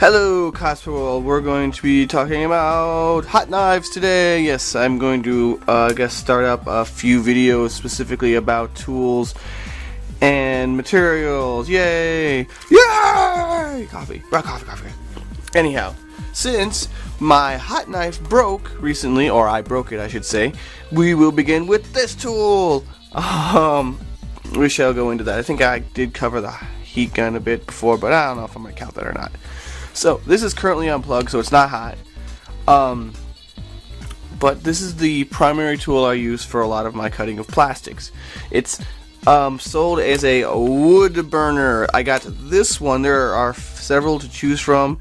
Hello, Cospaly. We're going to be talking about hot knives today. Yes, I'm going to, start up a few videos specifically about tools and materials. Yay! Yay! Coffee. Coffee. Anyhow, since my hot knife broke recently, or I broke it, I should say, we will begin with this tool. We shall go into that. I think I did cover the heat gun a bit before, but I don't know if I'm going to count that or not. So this is currently unplugged, so it's not hot. But this is the primary tool I use for a lot of my cutting of plastics. It's sold as a wood burner. I got this one. There are several to choose from.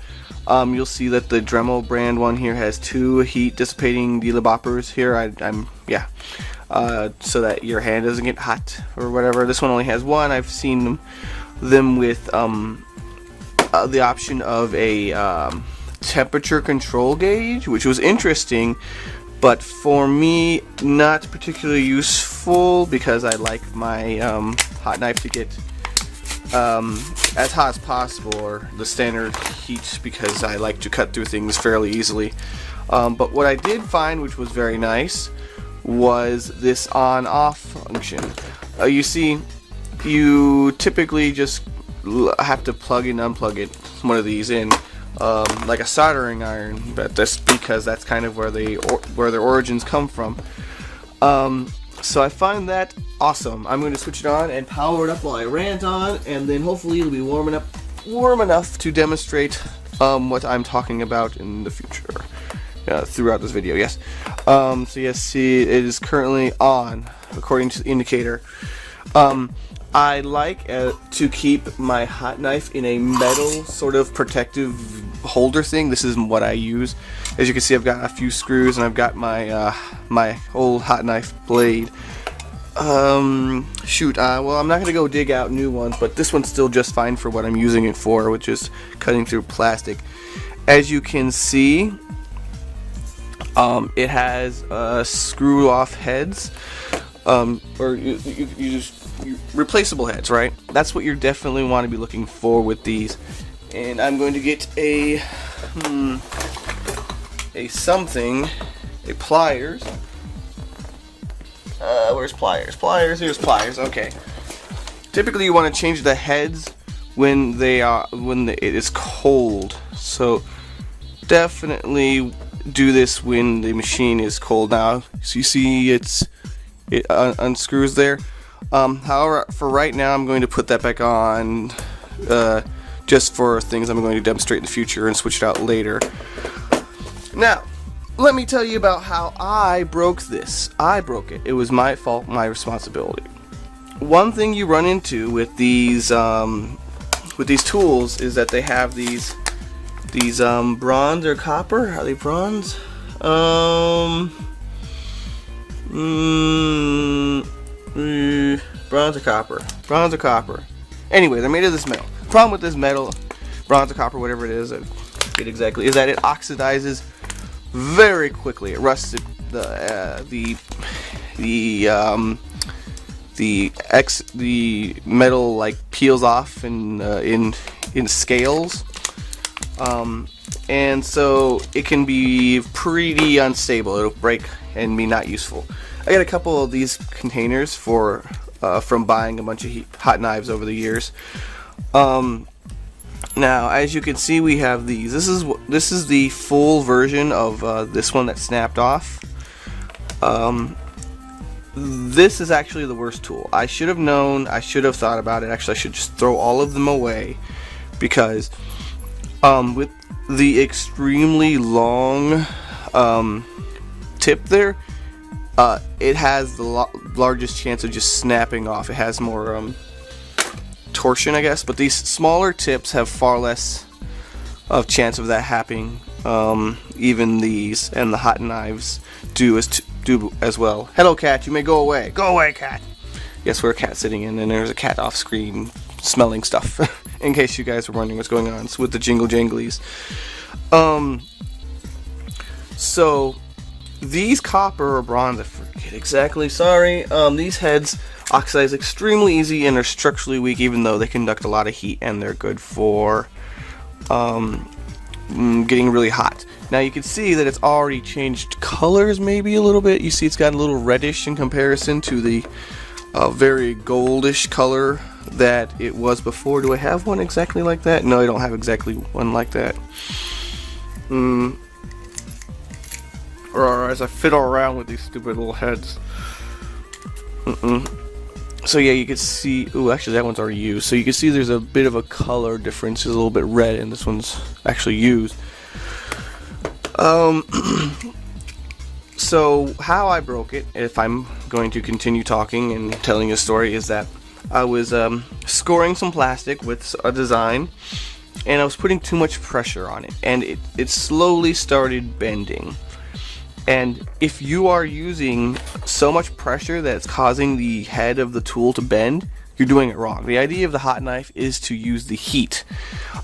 You'll see that the Dremel brand one here has two heat dissipating boppers here. So that your hand doesn't get hot or whatever. This one only has one. I've seen them with the option of a temperature control gauge, which was interesting, but for me not particularly useful because I like my hot knife to get as hot as possible, or the standard heat, because I like to cut through things fairly easily. But what I did find, which was very nice, was this on-off function. You see, you typically just have to plug and unplug it, one of these in, like a soldering iron, but that's because that's kind of where their origins come from. So I find that awesome. I'm going to switch it on and power it up while I rant on, and then hopefully it'll be warm enough to demonstrate what I'm talking about in the future throughout this video. Yes. So yes, see, it is currently on according to the indicator. I like to keep my hot knife in a metal sort of protective holder thing. This is what I use. As you can see, I've got a few screws, and I've got my my old hot knife blade. Well, I'm not gonna go dig out new ones, but this one's still just fine for what I'm using it for, which is cutting through plastic. As you can see, it has screw-off heads, or you just replaceable heads, right? That's what you definitely want to be looking for with these. And I'm going to get a pliers. Where's pliers? Here's pliers. Okay. Typically, you want to change the heads when it is cold. So definitely do this when the machine is cold. Now, so you see it unscrews there. However, for right now, I'm going to put that back on just for things I'm going to demonstrate in the future and switch it out later. Now, let me tell you about how I broke this. I broke it. It was my fault, my responsibility. One thing you run into with these tools is that they have these bronze or copper. Are they bronze? Bronze or copper. Anyway, they're made of this metal. The problem with this metal, bronze or copper, whatever it is, I forget exactly, is that it oxidizes very quickly. It rusts the metal like peels off in scales, and so it can be pretty unstable. It'll break and be not useful. I got a couple of these containers from buying a bunch of hot knives over the years. Now, as you can see, we have these. This is the full version of this one that snapped off. This is actually the worst tool. I should have known. I should have thought about it. Actually, I should just throw all of them away, because with the extremely long tip there, it has the largest chance of just snapping off. It has more torsion, I guess, but these smaller tips have far less of chance of that happening. Even these and the hot knives do as well. Hello, cat. You may go away. Go away, cat. Yes, we're a cat sitting in, and there's a cat off screen smelling stuff. In case you guys were wondering what's going on, it's with the jingle janglies. So these copper or bronze, I forget exactly, sorry, these heads oxidize extremely easy and are structurally weak, even though they conduct a lot of heat, and they're good for getting really hot. Now you can see that it's already changed colors maybe a little bit. You see it's got a little reddish in comparison to the very goldish color that it was before. Do I have one exactly like that? No, I don't have exactly one like that. Or as I fiddle around with these stupid little heads. So yeah, you can see. Ooh, actually that one's already used. So you can see there's a bit of a color difference. It's a little bit red, and this one's actually used. So how I broke it, if I'm going to continue talking and telling a story, is that I was scoring some plastic with a design, and I was putting too much pressure on it, and it slowly started bending. And if you are using so much pressure that it's causing the head of the tool to bend, you're doing it wrong. The idea of the hot knife is to use the heat.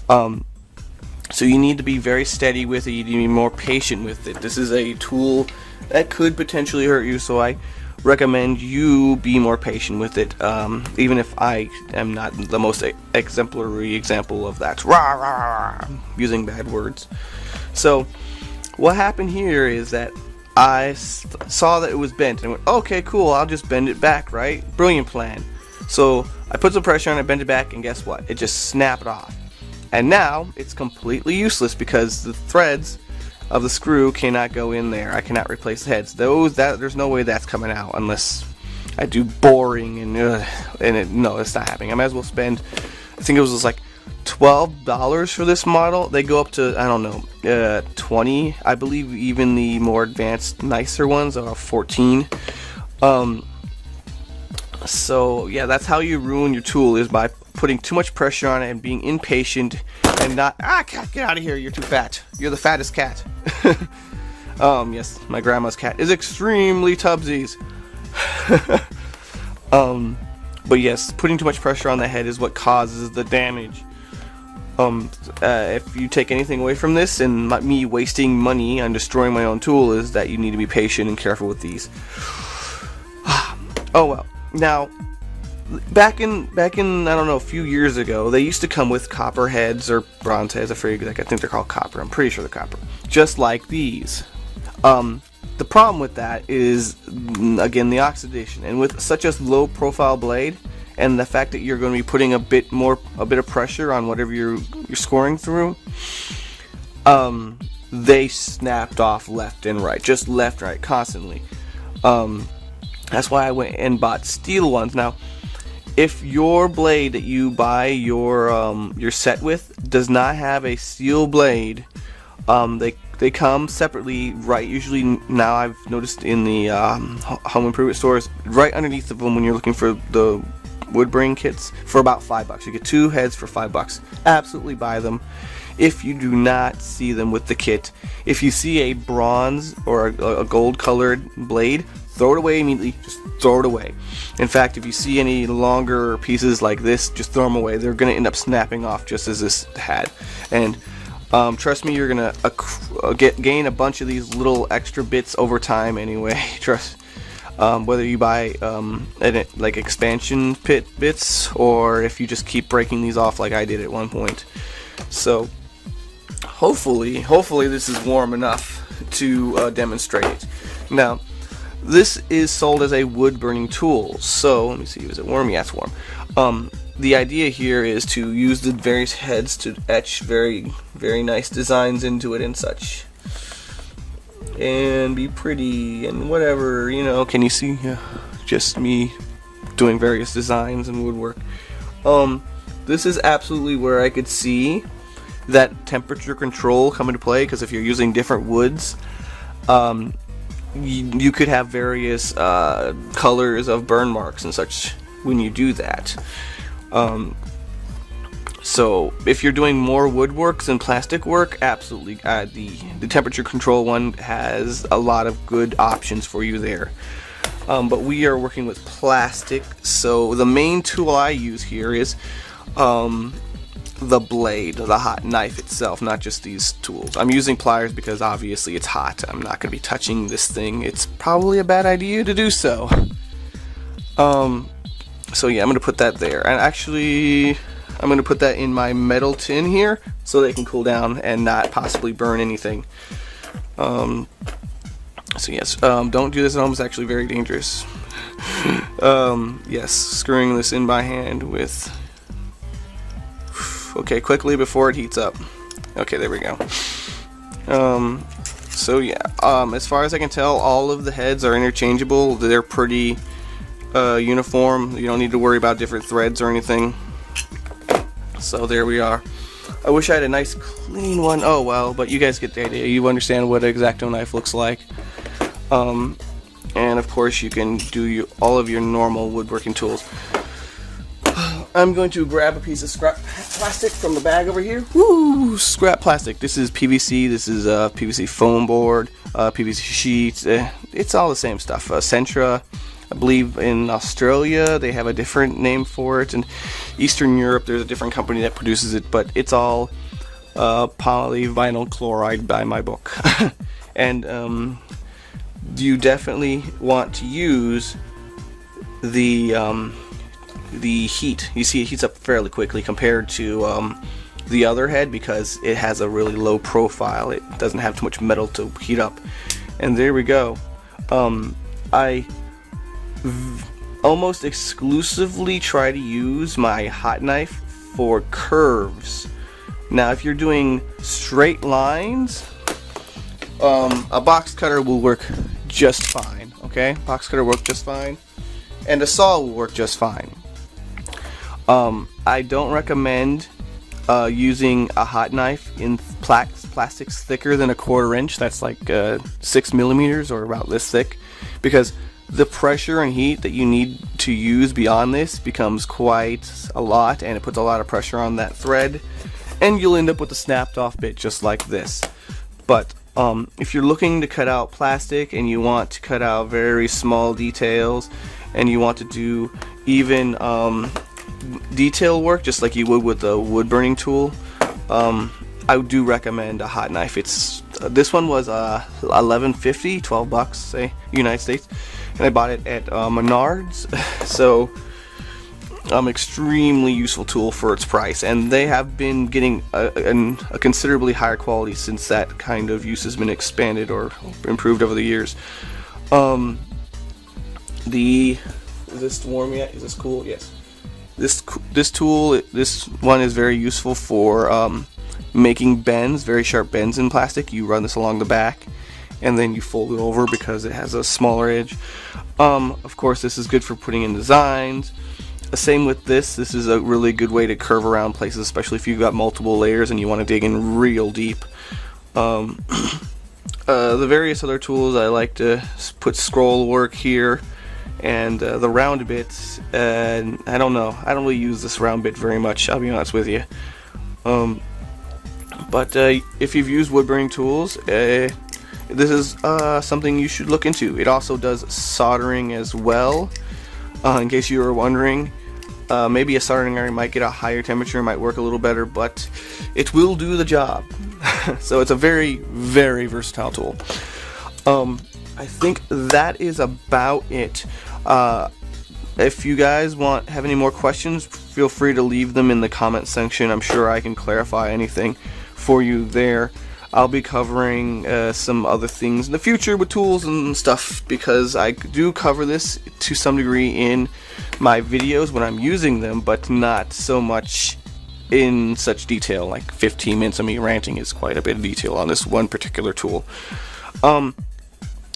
So you need to be very steady with it. You need to be more patient with it. This is a tool that could potentially hurt you, so I recommend you be more patient with it, even if I am not the most exemplary example of that. Rah, rah, rah, I'm using bad words. So what happened here is that I saw that it was bent and went, okay, cool, I'll just bend it back, right? Brilliant plan. So I put some pressure on it, bent it back, and guess what? It just snapped off. And now it's completely useless because the threads of the screw cannot go in there. I cannot replace the heads. There's no way that's coming out unless I do boring no, it's not happening. I might as well spend, I think it was like $12 for this model. They go up to, I don't know, 20. I believe even the more advanced, nicer ones are 14. So yeah, that's how you ruin your tool, is by putting too much pressure on it and being impatient and not, cat, get out of here, you're too fat. You're the fattest cat. Yes, my grandma's cat is extremely tubsies. But yes, putting too much pressure on the head is what causes the damage. If you take anything away from this, and me wasting money on destroying my own tool, is that you need to be patient and careful with these. Oh well. Now, back in I don't know, a few years ago, they used to come with copper heads or bronze heads. I think they're called copper. I'm pretty sure they're copper. Just like these. The problem with that is, again, the oxidation, and with such a low profile blade, and the fact that you're going to be putting a bit of pressure on whatever you're scoring through, they snapped off left and right, just left, right, constantly. That's why I went and bought steel ones. Now, if your blade that you buy your set with does not have a steel blade, they come separately, right? Usually now I've noticed in the home improvement stores, right underneath of them when you're looking for the wood burning kits, for about $5. You get 2 heads for $5. Absolutely buy them. If you do not see them with the kit, if you see a bronze or a gold colored blade, throw it away immediately. Just throw it away. In fact, if you see any longer pieces like this, just throw them away. They're going to end up snapping off just as this had. And trust me, you're going to gain a bunch of these little extra bits over time anyway. Trust. Whether you buy like expansion pit bits, or if you just keep breaking these off like I did at one point. So hopefully this is warm enough to demonstrate it. Now, this is sold as a wood burning tool. So let me see, is it warm? Yeah, it's warm. The idea here is to use the various heads to etch very, very nice designs into it and such, and be pretty and whatever, you know. Can you see? Yeah, just me doing various designs and woodwork. This is absolutely where I could see that temperature control come into play, because if you're using different woods, you could have various colors of burn marks and such when you do that. So if you're doing more woodwork than plastic work, absolutely, the temperature control one has a lot of good options for you there. But we are working with plastic, so the main tool I use here is the blade, the hot knife itself, not just these tools. I'm using pliers because obviously it's hot. I'm not going to be touching this thing. It's probably a bad idea to do so. So yeah, I'm going to put that there. And actually, I'm going to put that in my metal tin here so they can cool down and not possibly burn anything. So yes, don't do this at home. It's actually very dangerous. Yes, screwing this in by hand with... Okay, quickly before it heats up. Okay, there we go. So yeah, as far as I can tell, all of the heads are interchangeable. They're pretty uniform. You don't need to worry about different threads or anything. So there we are. I wish I had a nice clean one. Oh well, but you guys get the idea. You understand what an X-Acto knife looks like. And of course you can do all of your normal woodworking tools. I'm going to grab a piece of scrap plastic from the bag over here. Woo! Scrap plastic. This is PVC. This is PVC foam board, PVC sheets. It's all the same stuff. Centra, I believe in Australia they have a different name for it, and Eastern Europe there's a different company that produces it, but it's all polyvinyl chloride by my book. And you definitely want to use the heat. You see it heats up fairly quickly compared to the other head because it has a really low profile. It doesn't have too much metal to heat up. And there we go. I almost exclusively try to use my hot knife for curves. Now if you're doing straight lines, a box cutter will work just fine. Okay, box cutter works just fine, and a saw will work just fine. I don't recommend using a hot knife in plastics thicker than 1/4 inch. That's like 6 millimeters or about this thick, because the pressure and heat that you need to use beyond this becomes quite a lot, and it puts a lot of pressure on that thread, and you'll end up with a snapped off bit just like this. But if you're looking to cut out plastic and you want to cut out very small details, and you want to do even detail work just like you would with a wood burning tool, I do recommend a hot knife. It's this one was $11.50, $12, say, United States, and I bought it at Menards. So extremely useful tool for its price, and they have been getting a considerably higher quality since that kind of use has been expanded or improved over the years. Is this warm yet? Is this cool? Yes. This tool, this one is very useful for making bends, very sharp bends in plastic. You run this along the back and then you fold it over because it has a smaller edge. Of course this is good for putting in designs. Same with this. This is a really good way to curve around places, especially if you've got multiple layers and you want to dig in real deep. The various other tools, I like to put scroll work here, and the round bits, and I don't know, I don't really use this round bit very much, I'll be honest with you. But if you've used wood burning tools, this is something you should look into. It also does soldering as well, in case you were wondering. Maybe a soldering iron might get a higher temperature, might work a little better, but it will do the job. So it's a very, very versatile tool. I think that is about it. If you guys have any more questions, feel free to leave them in the comment section. I'm sure I can clarify anything for you there. I'll be covering some other things in the future with tools and stuff, because I do cover this to some degree in my videos when I'm using them, but not so much in such detail. Like 15 minutes of me ranting is quite a bit of detail on this one particular tool.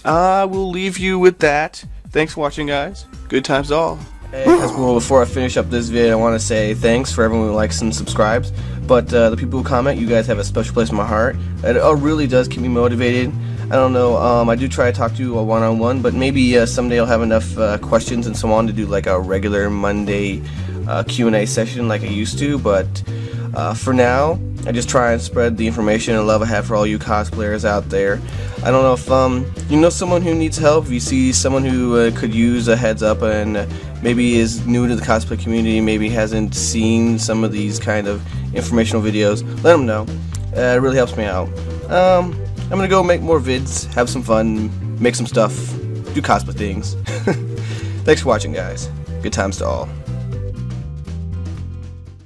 I will leave you with that. Thanks for watching, guys. Good times to all. Hey, well, before I finish up this video, I want to say thanks for everyone who likes and subscribes. But the people who comment, you guys have a special place in my heart. It really does keep me motivated. I don't know, I do try to talk to you a one-on-one, but maybe someday I'll have enough questions and so on to do like a regular Monday Q&A session like I used to. But for now, I just try and spread the information and love I have for all you cosplayers out there. I don't know if you know someone who needs help, if you see someone who could use a heads up and maybe is new to the cosplay community, maybe hasn't seen some of these kind of informational videos, let them know. It really helps me out. I'm gonna go make more vids, have some fun, make some stuff, do cosplay things. Thanks for watching, guys. Good times to all.